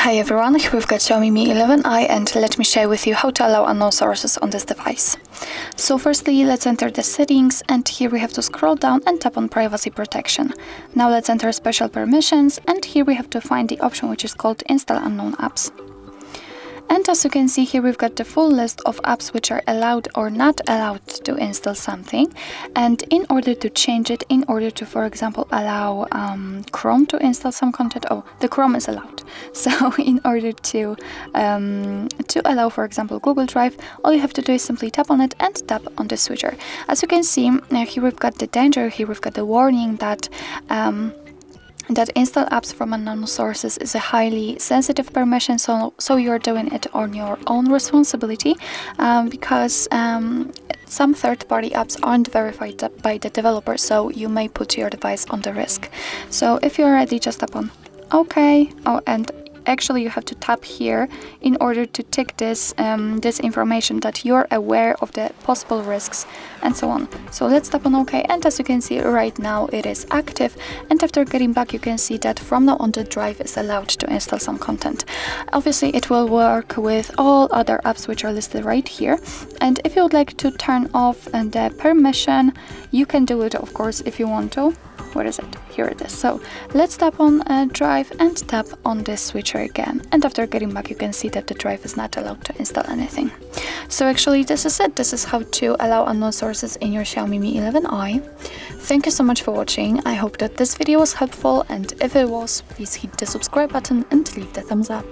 Hi everyone, here we've got Xiaomi Mi 11i and let me share with you how to allow unknown sources on this device. So firstly, let's enter the settings, and here we have to scroll down and tap on privacy protection. Now let's enter special permissions, and here we have to find the option which is called install unknown apps. And as you can see here, we've got the full list of apps which are allowed or not allowed to install something. And in order to change it, in order to, for example, allow Chrome to install some content, the Chrome is allowed. So in order to allow, for example, Google Drive, all you have to do is simply tap on it and tap on the switcher. As you can see, here we've got the danger, here we've got the warning that that install apps from unknown sources is a highly sensitive permission, so you're doing it on your own responsibility, because some third-party apps aren't verified by the developer, so you may put your device on the risk. So if you're ready, just tap on OK. And actually you have to tap here in order to tick this this information that you're aware of the possible risks and so on. So let's tap on OK, and as you can see right now it is active, and after getting back you can see that from now on the drive is allowed to install some content. Obviously it will work with all other apps which are listed right here, and if you would like to turn off the permission, you can do it, of course, if you want to. Where is it? Here it is. So let's tap on drive and tap on this switcher again, and after getting back you can see that the drive is not allowed to install anything. So actually this is it. This is how to allow unknown sources in your Xiaomi Mi 11i. Thank you so much for watching. I hope that this video was helpful, and if it was, please hit the subscribe button and leave the thumbs up.